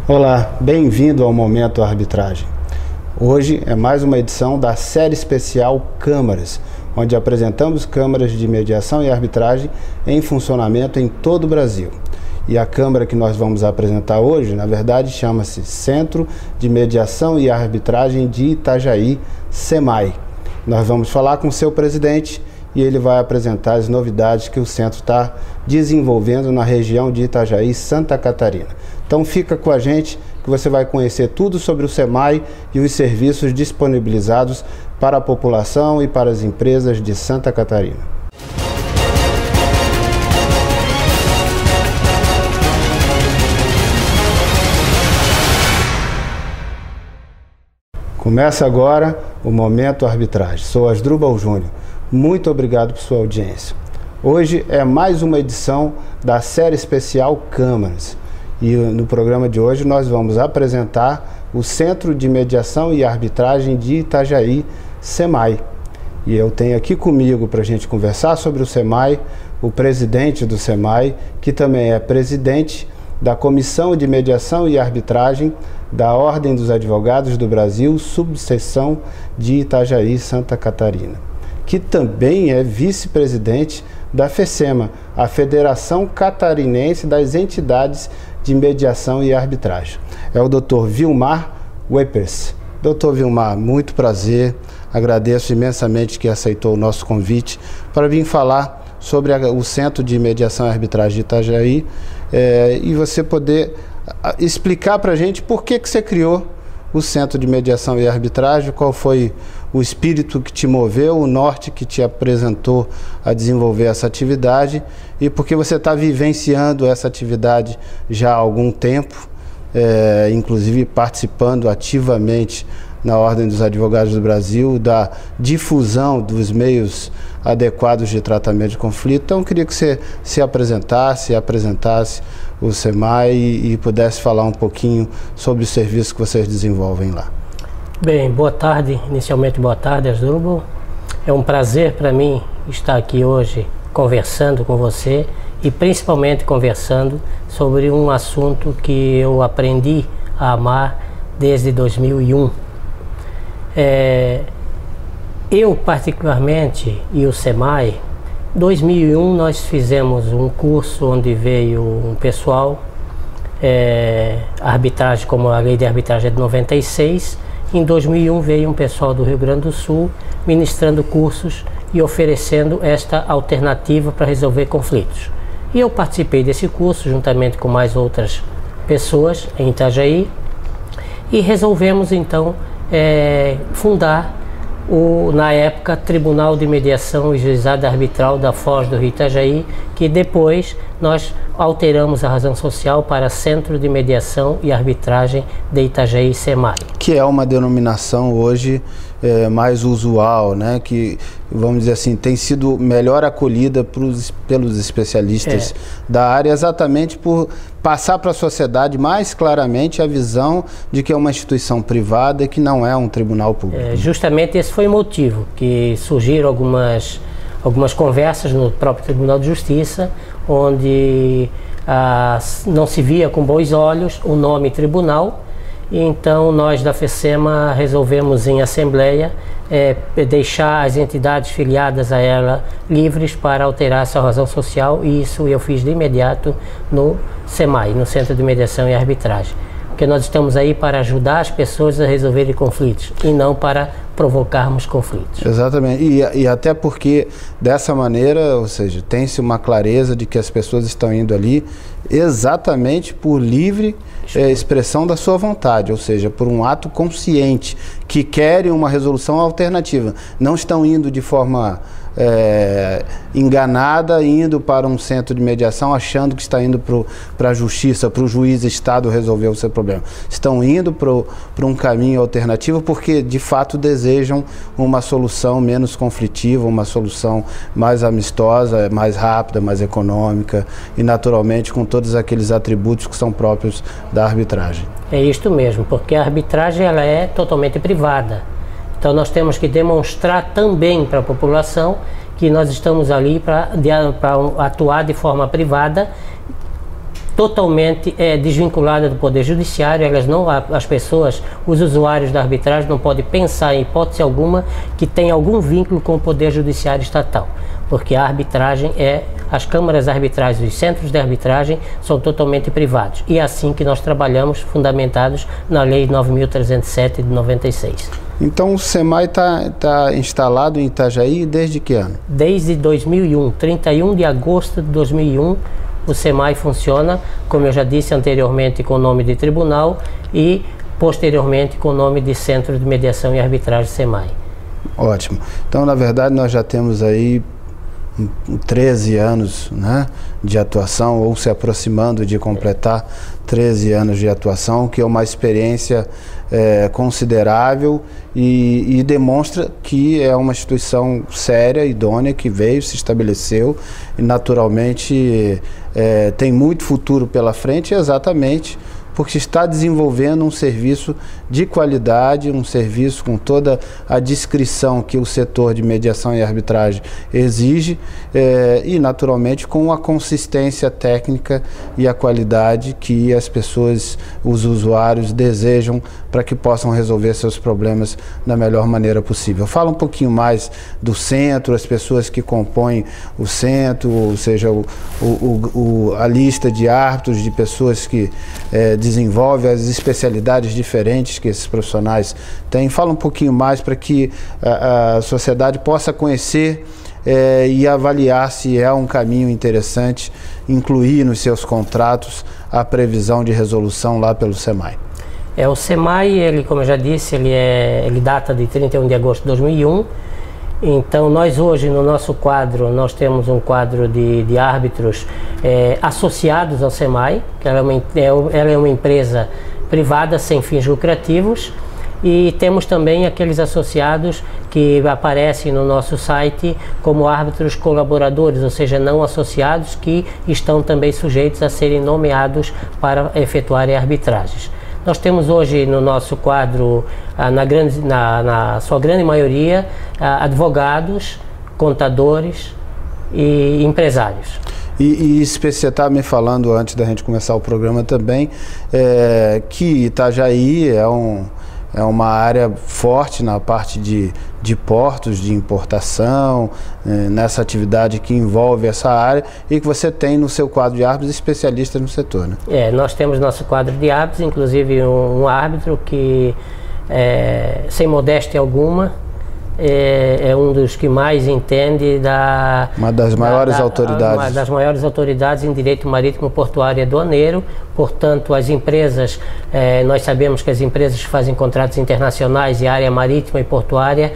Olá, bem-vindo ao Momento Arbitragem. Hoje é mais uma edição da série especial Câmaras, onde apresentamos câmaras de mediação e arbitragem em funcionamento em todo o Brasil. E a câmara que nós vamos apresentar hoje, na verdade, chama-se Centro de Mediação e Arbitragem de Itajaí, CEMAI. Nós vamos falar com o seu presidente e ele vai apresentar as novidades que o centro está desenvolvendo na região de Itajaí, Santa Catarina. Então fica com a gente que você vai conhecer tudo sobre o CEMAI e os serviços disponibilizados para a população e para as empresas de Santa Catarina. Começa agora o Momento Arbitragem. Sou Asdrubal Júnior. Muito obrigado por sua audiência. Hoje é mais uma edição da série especial Câmaras. E no programa de hoje nós vamos apresentar o Centro de Mediação e Arbitragem de Itajaí, CEMAI. E eu tenho aqui comigo para a gente conversar sobre o CEMAI, o presidente do CEMAI, que também é presidente da Comissão de Mediação e Arbitragem da Ordem dos Advogados do Brasil, subseção de Itajaí, Santa Catarina, que também é vice-presidente da FECEMA, a Federação Catarinense das Entidades de Mediação e Arbitragem. É o Dr. Vilmar Wepers. Dr. Vilmar, muito prazer, agradeço imensamente que aceitou o nosso convite para vir falar sobre o Centro de Mediação e Arbitragem de Itajaí e você poder explicar para a gente por que você criou o Centro de Mediação e Arbitragem, qual foi o espírito que te moveu, o norte que te apresentou a desenvolver essa atividade e porque você está vivenciando essa atividade já há algum tempo, inclusive participando ativamente na Ordem dos Advogados do Brasil, da difusão dos meios adequados de tratamento de conflito. Então, eu queria que você se apresentasse o CEMAI e pudesse falar um pouquinho sobre o serviço que vocês desenvolvem lá. Bem, boa tarde, inicialmente boa tarde, Asdrubal. É um prazer para mim estar aqui hoje conversando com você e principalmente conversando sobre um assunto que eu aprendi a amar desde 2001. Eu particularmente e o CEMAI, em 2001 nós fizemos um curso onde veio um pessoal, arbitragem, como a lei de arbitragem é de 96, em 2001 veio um pessoal do Rio Grande do Sul ministrando cursos e oferecendo esta alternativa para resolver conflitos. E eu participei desse curso juntamente com mais outras pessoas em Itajaí e resolvemos então fundar na época, Tribunal de Mediação e Juizado Arbitral da Foz do Rio Itajaí, que depois nós alteramos a razão social para Centro de Mediação e Arbitragem de Itajaí, CEMAI. Que é uma denominação hoje mais usual, né? Que, vamos dizer assim, tem sido melhor acolhida pelos especialistas da área, exatamente por passar para a sociedade mais claramente a visão de que é uma instituição privada e que não é um tribunal público. Justamente esse foi o motivo, que surgiram algumas conversas no próprio Tribunal de Justiça, onde não se via com bons olhos o nome tribunal. Então nós da FECEMA resolvemos em assembleia deixar as entidades filiadas a ela livres para alterar sua razão social, e isso eu fiz de imediato no CEMAI, no Centro de Mediação e Arbitragem, porque nós estamos aí para ajudar as pessoas a resolverem conflitos e não para provocarmos conflitos. Exatamente, e até porque dessa maneira, ou seja, tem-se uma clareza de que as pessoas estão indo ali exatamente por livre expressão da sua vontade, ou seja, por um ato consciente, que querem uma resolução alternativa, não estão indo de forma enganada, indo para um centro de mediação achando que está indo para a justiça, para o juiz Estado resolver o seu problema. Estão indo para um caminho alternativo porque de fato desejam uma solução menos conflitiva, uma solução mais amistosa, mais rápida, mais econômica e naturalmente com todos aqueles atributos que são próprios da arbitragem. É isto mesmo, porque a arbitragem ela é totalmente privada. Então nós temos que demonstrar também para a população que nós estamos ali para atuar de forma privada totalmente desvinculada do Poder Judiciário. As pessoas, os usuários da arbitragem não podem pensar em hipótese alguma que tem algum vínculo com o Poder Judiciário estatal, porque a arbitragem as câmaras de arbitragem e os centros de arbitragem são totalmente privados, e é assim que nós trabalhamos, fundamentados na Lei 9.307 de 96. Então o SEMAI está instalado em Itajaí desde que ano? Desde 2001, 31 de agosto de 2001, o SEMAI funciona, como eu já disse anteriormente, com o nome de tribunal e posteriormente com o nome de Centro de Mediação e Arbitragem SEMAI. Ótimo. Então, na verdade, nós já temos aí 13 anos, né, de atuação, ou se aproximando de completar 13 anos de atuação, que é uma experiência considerável e demonstra que é uma instituição séria, idônea, que veio, se estabeleceu e naturalmente tem muito futuro pela frente, exatamente porque está desenvolvendo um serviço de qualidade, um serviço com toda a discrição que o setor de mediação e arbitragem exige e, naturalmente, com a consistência técnica e a qualidade que as pessoas, os usuários, desejam para que possam resolver seus problemas da melhor maneira possível. Fala um pouquinho mais do centro, as pessoas que compõem o centro, ou seja, a lista de árbitros, de pessoas que desenvolve as especialidades diferentes que esses profissionais têm. Fala um pouquinho mais para que a sociedade possa conhecer e avaliar se é um caminho interessante incluir nos seus contratos a previsão de resolução lá pelo SEMAI. O SEMAI, ele, como eu já disse, ele data de 31 de agosto de 2001. Então, nós hoje, no nosso quadro, nós temos um quadro de árbitros associados ao SEMAI, que ela é uma empresa privada sem fins lucrativos, e temos também aqueles associados que aparecem no nosso site como árbitros colaboradores, ou seja, não associados, que estão também sujeitos a serem nomeados para efetuarem arbitragens. Nós temos hoje no nosso quadro, na sua grande maioria, advogados, contadores e empresários. E você estava me falando antes da gente começar o programa também, que Itajaí é uma área forte na parte de portos, de importação, nessa atividade que envolve essa área, e que você tem no seu quadro de árbitros especialistas no setor, né? Nós temos nosso quadro de árbitros, inclusive um árbitro que, sem modéstia alguma, é um dos que mais entende uma das maiores autoridades. Uma das maiores autoridades em direito marítimo, portuário e aduaneiro. Portanto, as empresas, nós sabemos que as empresas fazem contratos internacionais e área marítima e portuária,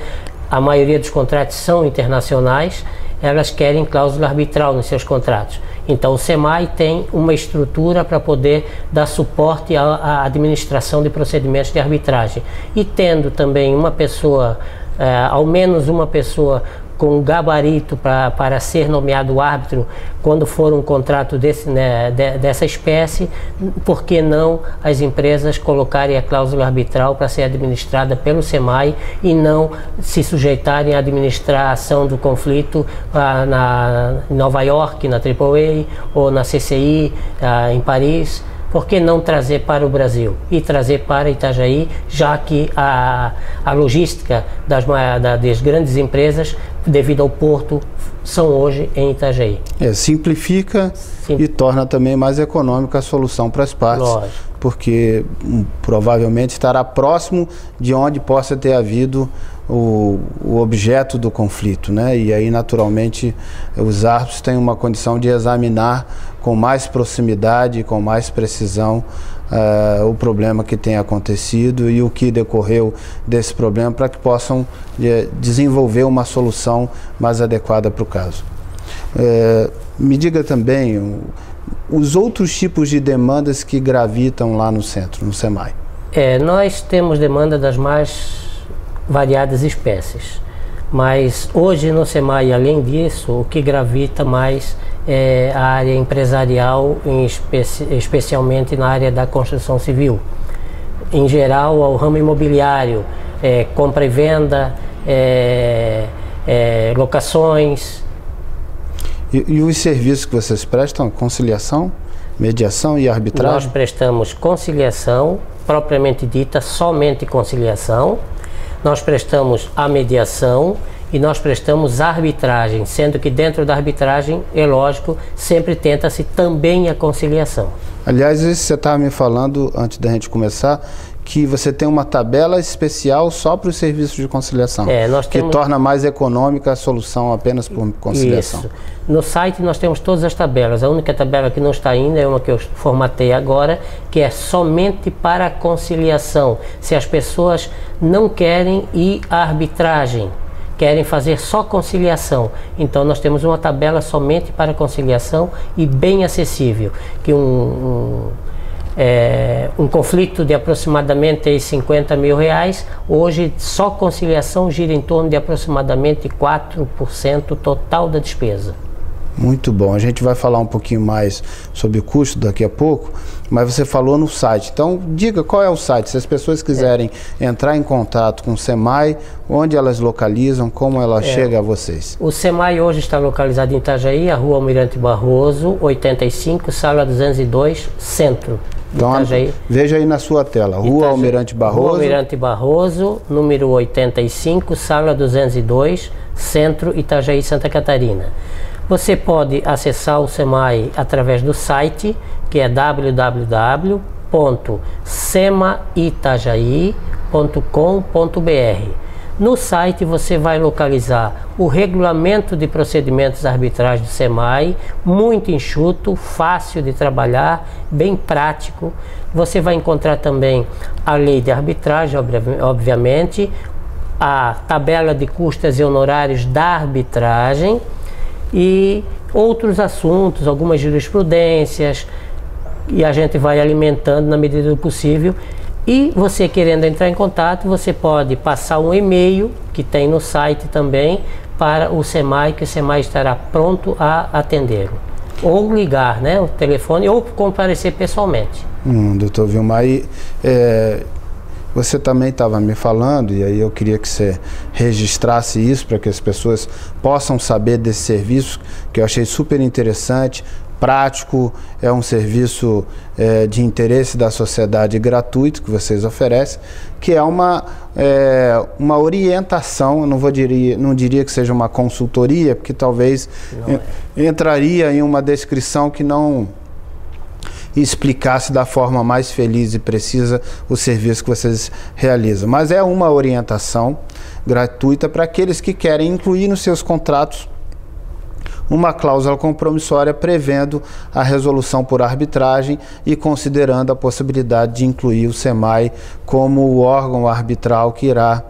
a maioria dos contratos são internacionais, elas querem cláusula arbitral nos seus contratos. Então, o SEMAI tem uma estrutura para poder dar suporte à administração de procedimentos de arbitragem. E tendo também uma pessoa, ao menos uma pessoa com gabarito para ser nomeado árbitro, quando for um contrato dessa espécie, por que não as empresas colocarem a cláusula arbitral para ser administrada pelo SEMAI e não se sujeitarem a administrar a ação do conflito em Nova York, na AAA, ou na CCI, em Paris? Por que não trazer para o Brasil e trazer para Itajaí, já que a logística das grandes empresas, devido ao porto, são hoje em Itajaí? Simplifica e torna também mais econômica a solução para as partes. Lógico. Porque provavelmente estará próximo de onde possa ter havido o objeto do conflito, né? E aí, naturalmente, os árbitros têm uma condição de examinar com mais proximidade, com mais precisão o problema que tem acontecido e o que decorreu desse problema, para que possam desenvolver uma solução mais adequada para o caso. Me diga também os outros tipos de demandas que gravitam lá no centro, no SEMAI. Nós temos demanda das mais variadas espécies, mas hoje no SEMAI, além disso, o que gravita mais é a área empresarial, especialmente na área da construção civil. Em geral, ao ramo imobiliário, compra e venda, locações. E os serviços que vocês prestam, conciliação mediação e arbitragem? Nós prestamos conciliação, propriamente dita, somente conciliação. Nós prestamos a mediação e nós prestamos a arbitragem, sendo que dentro da arbitragem, é lógico, sempre tenta-se também a conciliação. Aliás, isso você estava me falando, antes da gente começar, que você tem uma tabela especial só para os serviços de conciliação, que torna mais econômica a solução apenas por conciliação. Isso. No site nós temos todas as tabelas. A única tabela que não está ainda é uma que eu formatei agora, que é somente para a conciliação. Se as pessoas não querem ir à arbitragem, querem fazer só conciliação, então nós temos uma tabela somente para conciliação e bem acessível, que um conflito de aproximadamente 50 mil reais, hoje só conciliação gira em torno de aproximadamente 4% total da despesa. Muito bom, a gente vai falar um pouquinho mais sobre o custo daqui a pouco, mas você falou no site, então diga qual é o site, se as pessoas quiserem entrar em contato com o SEMAI, onde elas localizam, como ela chega a vocês? O SEMAI hoje está localizado em Itajaí, a Rua Almirante Barroso, 85, sala 202, Centro. Então, veja aí na sua tela, Rua Almirante Barroso. Rua Almirante Barroso, número 85, sala 202, Centro, Itajaí, Santa Catarina. Você pode acessar o SEMAI através do site, que é www.semaitajaí.com.br. No site você vai localizar o regulamento de procedimentos arbitrais do SEMAI, muito enxuto, fácil de trabalhar, bem prático. Você vai encontrar também a lei de arbitragem, obviamente, a tabela de custas e honorários da arbitragem e outros assuntos, algumas jurisprudências, e a gente vai alimentando na medida do possível. E você querendo entrar em contato, você pode passar um e-mail que tem no site também para o SEMAI, que o SEMAI estará pronto a atendê-lo. Ou ligar, né, o telefone, ou comparecer pessoalmente. Doutor Vilmar, você também estava me falando, e aí eu queria que você registrasse isso para que as pessoas possam saber desse serviço, que eu achei super interessante, prático, é um serviço de interesse da sociedade gratuito que vocês oferecem, que é uma orientação, eu não diria que seja uma consultoria, porque talvez entraria em uma descrição que não explicasse da forma mais feliz e precisa o serviço que vocês realizam. Mas é uma orientação gratuita para aqueles que querem incluir nos seus contratos uma cláusula compromissória prevendo a resolução por arbitragem e considerando a possibilidade de incluir o SEMAI como o órgão arbitral que irá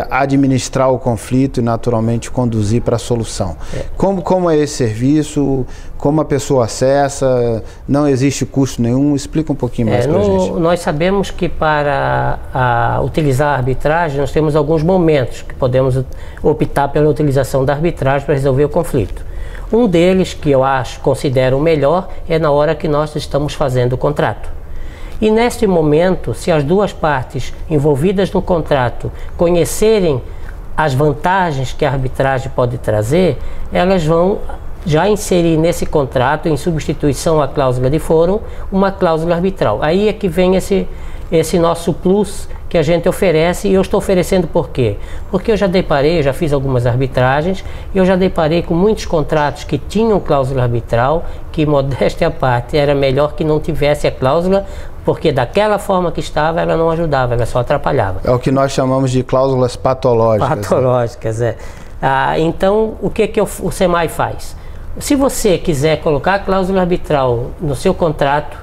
administrar o conflito e naturalmente conduzir para a solução. Como é esse serviço? Como a pessoa acessa? Não existe custo nenhum? Explica um pouquinho mais para a gente. Nós sabemos que para utilizar a arbitragem nós temos alguns momentos que podemos optar pela utilização da arbitragem para resolver o conflito. Um deles, que eu considero o melhor, é na hora que nós estamos fazendo o contrato. E neste momento, se as duas partes envolvidas no contrato conhecerem as vantagens que a arbitragem pode trazer, elas vão já inserir nesse contrato, em substituição à cláusula de fórum, uma cláusula arbitral. Aí é que vem esse nosso plus que a gente oferece, e eu estou oferecendo por quê? Porque eu já fiz algumas arbitragens, e eu já deparei com muitos contratos que tinham cláusula arbitral, que, modéstia à parte, era melhor que não tivesse a cláusula, porque daquela forma que estava, ela não ajudava, ela só atrapalhava. É o que nós chamamos de cláusulas patológicas. Patológicas, então, o que o SEMAI faz? Se você quiser colocar a cláusula arbitral no seu contrato,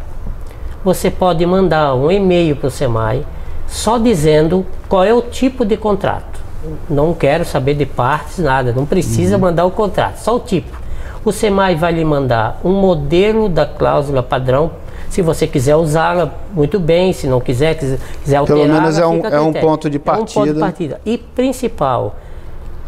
você pode mandar um e-mail para o SEMAI, só dizendo qual é o tipo de contrato. Não quero saber de partes, nada, não precisa mandar o contrato, só o tipo. O SEMAI vai lhe mandar um modelo da cláusula padrão. Se você quiser usá-la, muito bem. Se não quiser alterar, pelo menos é um ponto de partida. É um ponto de partida. E principal,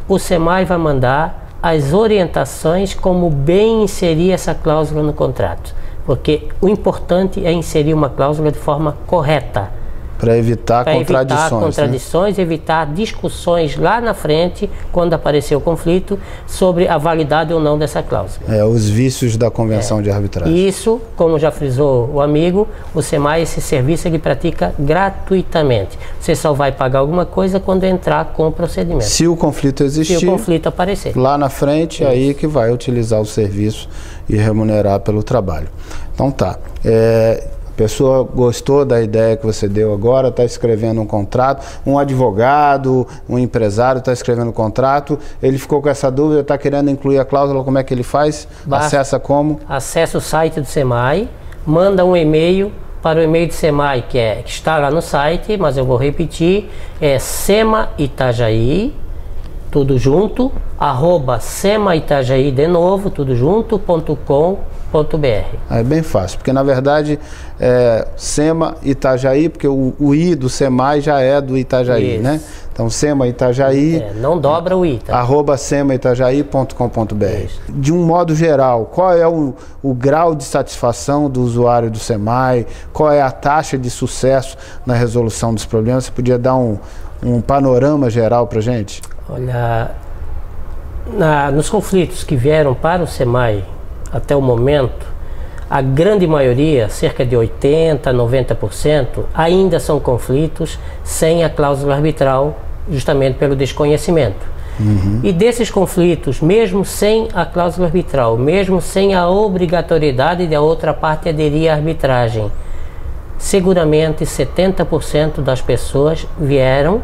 o SEMAI vai mandar as orientações como bem inserir essa cláusula no contrato. Porque o importante é inserir uma cláusula de forma correta. Para evitar contradições. Evitar contradições, né? Evitar discussões lá na frente, quando aparecer o conflito, sobre a validade ou não dessa cláusula. Os vícios da convenção de arbitragem. E isso, como já frisou o amigo, o SEMAI, esse serviço, ele pratica gratuitamente. Você só vai pagar alguma coisa quando entrar com o procedimento. Se o conflito existir. Se o conflito aparecer. Lá na frente, aí que vai utilizar o serviço e remunerar pelo trabalho. Então tá. A pessoa gostou da ideia que você deu agora, está escrevendo um contrato, um advogado, um empresário está escrevendo um contrato, ele ficou com essa dúvida, está querendo incluir a cláusula, como é que ele faz? Acessa como? Acessa o site do SEMAI, manda um e-mail para o e-mail do SEMAI, que está lá no site, mas eu vou repetir, é SEMAItajaí, tudo junto, @SEMAItajaí, de novo, tudo junto, .com.br. É bem fácil, porque na verdade SEMA Itajaí, porque o I do SEMAI já é do Itajaí, isso, né? Então SEMA Itajaí, não dobra o I, tá? @semaitajaí.com.br. De um modo geral, qual é o grau de satisfação do usuário do SEMAI? Qual é a taxa de sucesso na resolução dos problemas? Você podia dar um panorama geral para a gente? Olha, nos conflitos que vieram para o SEMAI até o momento, a grande maioria, cerca de 80%, 90%, ainda são conflitos sem a cláusula arbitral, justamente pelo desconhecimento. E desses conflitos, mesmo sem a cláusula arbitral, mesmo sem a obrigatoriedade da outra parte aderir à arbitragem, seguramente 70% das pessoas vieram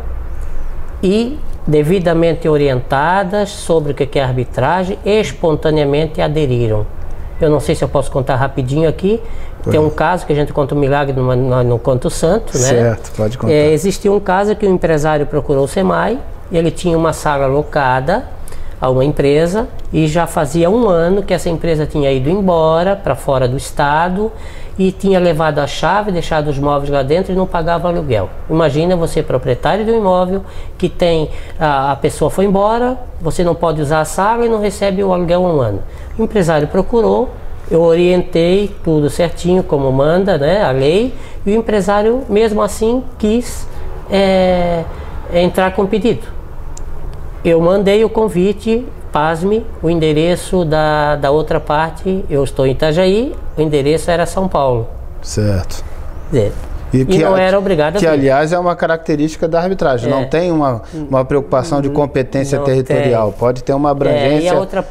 e, devidamente orientadas sobre o que é arbitragem, espontaneamente aderiram. Eu não sei se eu posso contar rapidinho aqui. Tem um caso que a gente conta o milagre no Conto Santo, né? Certo, pode contar. Existiu um caso que um empresário procurou o SEMAI, ele tinha uma sala alocada a uma empresa e já fazia 1 ano que essa empresa tinha ido embora para fora do estado e tinha levado a chave, deixado os móveis lá dentro e não pagava aluguel. Imagina você, proprietário de um imóvel, que tem a pessoa foi embora, você não pode usar a sala e não recebe o aluguel há 1 ano. O empresário procurou, eu orientei tudo certinho, como manda, né, a lei, e o empresário, mesmo assim, quis entrar com pedido. Eu mandei o convite, pasme, o endereço da outra parte, eu estou em Itajaí, o endereço era São Paulo. Certo. E não era obrigado a vir. Que, aliás, é uma característica da arbitragem. Não tem uma preocupação de competência territorial. Tem. Pode ter uma abrangência, a outra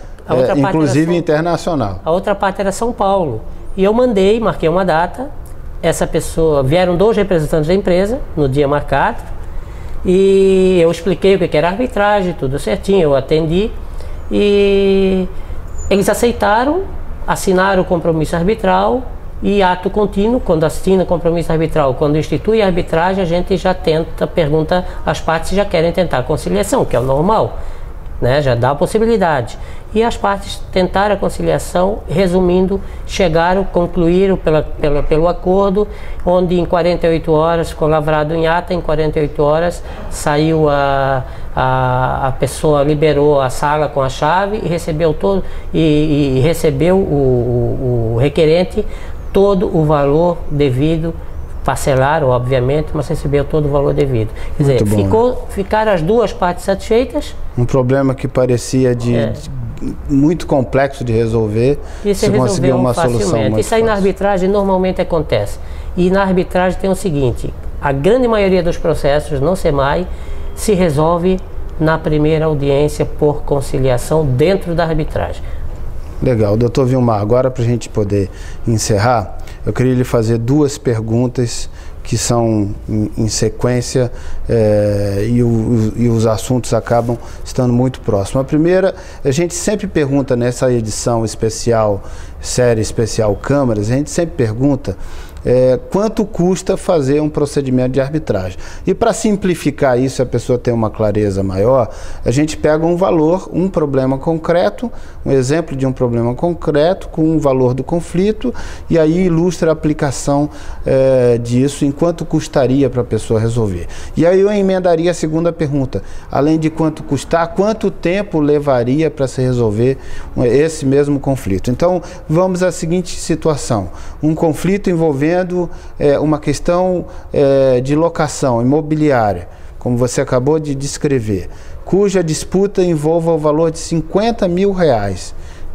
inclusive internacional. A outra parte era São Paulo. E eu mandei, marquei uma data, essa pessoa, vieram 2 representantes da empresa, no dia marcado, e eu expliquei o que era arbitragem, tudo certinho, eu atendi, e eles aceitaram, assinaram o compromisso arbitral e ato contínuo. Quando assina o compromisso arbitral, quando institui a arbitragem, a gente já pergunta às partes se já querem tentar a conciliação, que é o normal, né? Já dá a possibilidade. E as partes tentaram a conciliação, resumindo, concluíram pelo acordo, onde em 48 horas ficou lavrado em ata, em 48 horas saiu a pessoa, liberou a sala com a chave e recebeu recebeu o requerente todo o valor devido, parcelaram, obviamente, mas recebeu todo o valor devido. Quer dizer, ficaram as 2 partes satisfeitas. Um problema que parecia muito complexo de resolver, se conseguiu uma solução muito Isso aí fácil. Na arbitragem normalmente acontece. E na arbitragem tem o seguinte, a grande maioria dos processos no SEMAI se resolve na primeira audiência por conciliação dentro da arbitragem. Legal, doutor Vilmar, agora para a gente poder encerrar, eu queria lhe fazer 2 perguntas que são em sequência e os assuntos acabam estando muito próximos. A primeira, a gente sempre pergunta nessa edição especial, série especial Câmaras, a gente sempre pergunta quanto custa fazer um procedimento de arbitragem. E para simplificar isso, a pessoa ter uma clareza maior, a gente pega um valor, um problema concreto, um exemplo de um problema concreto com um valor do conflito, e aí ilustra a aplicação disso em quanto custaria para a pessoa resolver. E aí eu emendaria a segunda pergunta, além de quanto custar, quanto tempo levaria para se resolver esse mesmo conflito. Então vamos à seguinte situação, um conflito envolvendo envolvendo uma questão de locação imobiliária, como você acabou de descrever, cuja disputa envolva o valor de R$50 mil,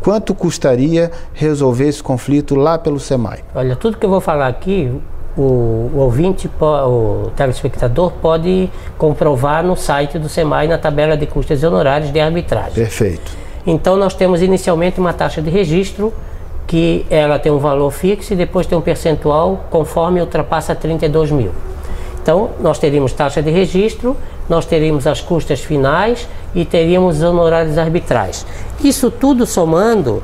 quanto custaria resolver esse conflito lá pelo SEMAI? Olha, tudo que eu vou falar aqui, o ouvinte, o telespectador pode comprovar no site do SEMAI, na tabela de custos e honorários de arbitragem. Perfeito. Então nós temos inicialmente uma taxa de registro, que ela tem um valor fixo e depois tem um percentual conforme ultrapassa 32 mil. Então nós teríamos taxa de registro, nós teríamos as custas finais e teríamos os honorários arbitrais. Isso tudo somando,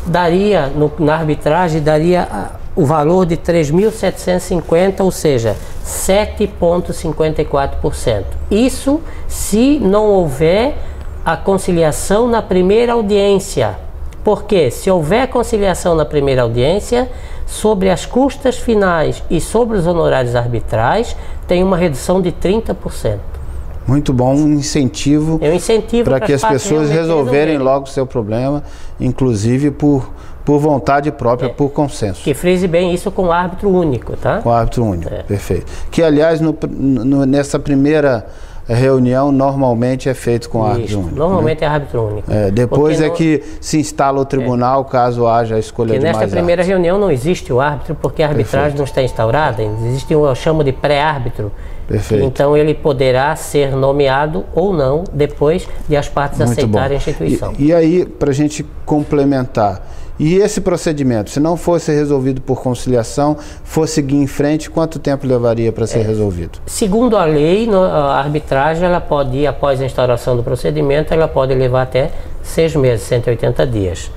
daria, na arbitragem, daria o valor de 3.750, ou seja, 7,54%. Isso se não houver a conciliação na primeira audiência. Porque se houver conciliação na primeira audiência, sobre as custas finais e sobre os honorários arbitrais, tem uma redução de 30%. Muito bom, um incentivo, para que as pessoas resolverem logo o seu problema, inclusive por vontade própria, por consenso. Que frise bem isso com o árbitro único, tá? Com o árbitro único, perfeito. Que, aliás, nessa primeira reunião, normalmente é feito com árbitro único. Normalmente é árbitro único. Depois que se instala o tribunal, caso haja a escolha de mais árbitro. Nesta primeira reunião não existe o árbitro, porque a arbitragem não está instaurada, existe eu chamo de pré-árbitro. Perfeito. Então ele poderá ser nomeado ou não depois de as partes aceitarem a instituição. E aí, para a gente complementar, e esse procedimento, se não fosse resolvido por conciliação, fosse seguir em frente, quanto tempo levaria para ser resolvido? Segundo a lei, a arbitragem, ela pode ir, após a instauração do procedimento, ela pode levar até 6 meses, 180 dias.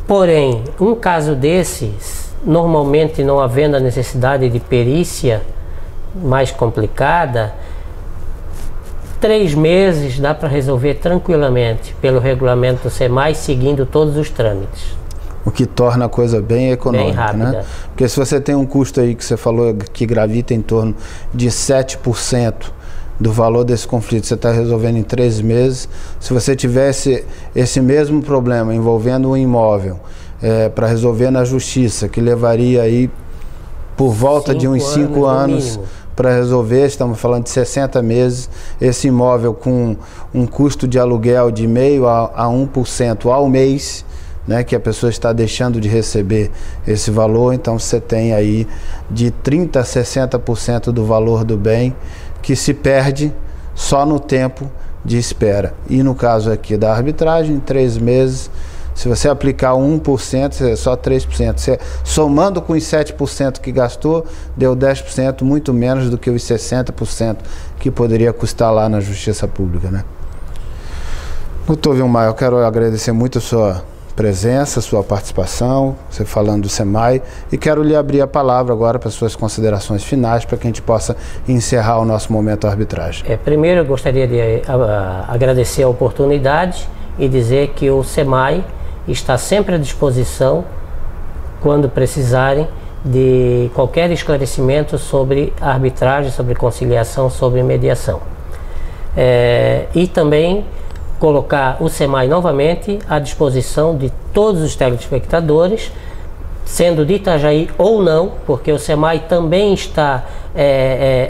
Porém, um caso desse, normalmente não havendo a necessidade de perícia mais complicada, 3 meses dá para resolver tranquilamente pelo regulamento do SEMAI, seguindo todos os trâmites. O que torna a coisa bem econômica, bem rápida, né? Porque se você tem um custo aí que você falou que gravita em torno de 7% do valor desse conflito, você está resolvendo em 3 meses. Se você tivesse esse mesmo problema envolvendo um imóvel para resolver na justiça, que levaria aí por volta de uns 5 anos para resolver, estamos falando de 60 meses, esse imóvel com um custo de aluguel de 0,5% a 1% ao mês, né, que a pessoa está deixando de receber esse valor. Então você tem aí de 30% a 60% do valor do bem que se perde só no tempo de espera. E no caso aqui da arbitragem, em 3 meses, se você aplicar 1%, é só 3%. Você, somando com os 7% que gastou, deu 10%, muito menos do que os 60% que poderia custar lá na Justiça Pública, né? Doutor Vilmar, eu quero agradecer muito a sua presença, sua participação, você falando do SEMAI, e quero lhe abrir a palavra agora para suas considerações finais, para que a gente possa encerrar o nosso momento arbitragem. Primeiro eu gostaria de agradecer a oportunidade e dizer que o SEMAI está sempre à disposição, quando precisarem, de qualquer esclarecimento sobre arbitragem, sobre conciliação, sobre mediação. E também colocar o SEMAI novamente à disposição de todos os telespectadores, sendo de Itajaí ou não, porque o SEMAI também está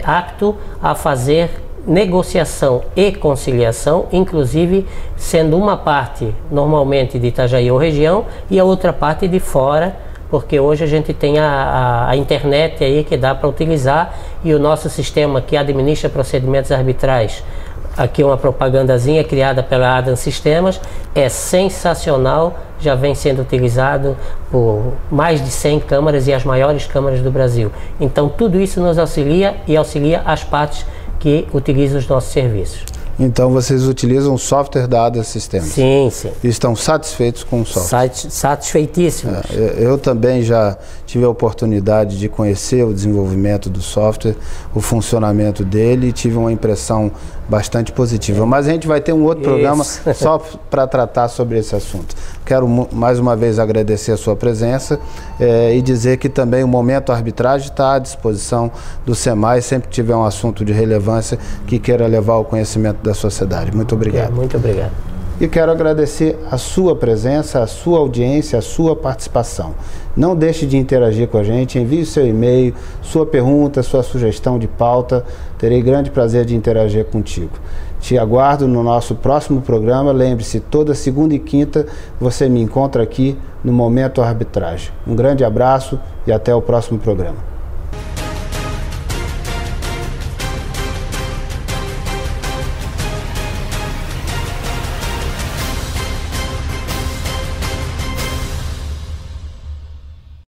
apto a fazer negociação e conciliação, inclusive sendo uma parte normalmente de Itajaí ou região e a outra parte de fora, porque hoje a gente tem a internet aí que dá para utilizar, e o nosso sistema que administra procedimentos arbitrais, aqui uma propagandazinha criada pela Adam Sistemas, é sensacional, já vem sendo utilizado por mais de 100 câmaras e as maiores câmaras do Brasil. Então tudo isso nos auxilia e auxilia as partes que utilizam os nossos serviços. Então vocês utilizam o software da Adam Sistemas? Sim, sim. E estão satisfeitos com o software? Satisfeitíssimos. Eu também já tive a oportunidade de conhecer o desenvolvimento do software, o funcionamento dele, e tive uma impressão bastante positiva. Mas a gente vai ter um outro programa só para tratar sobre esse assunto. Quero mais uma vez agradecer a sua presença e dizer que também o Momento Arbitragem está à disposição do SEMAI, sempre que tiver um assunto de relevância que queira levar ao conhecimento da sociedade. Muito obrigado. Muito obrigado. e quero agradecer a sua presença, a sua audiência, a sua participação. Não deixe de interagir com a gente, envie o seu e-mail, sua pergunta, sua sugestão de pauta. Terei grande prazer de interagir contigo. Te aguardo no nosso próximo programa. Lembre-se, toda segunda e quinta você me encontra aqui no Momento Arbitragem. Um grande abraço e até o próximo programa.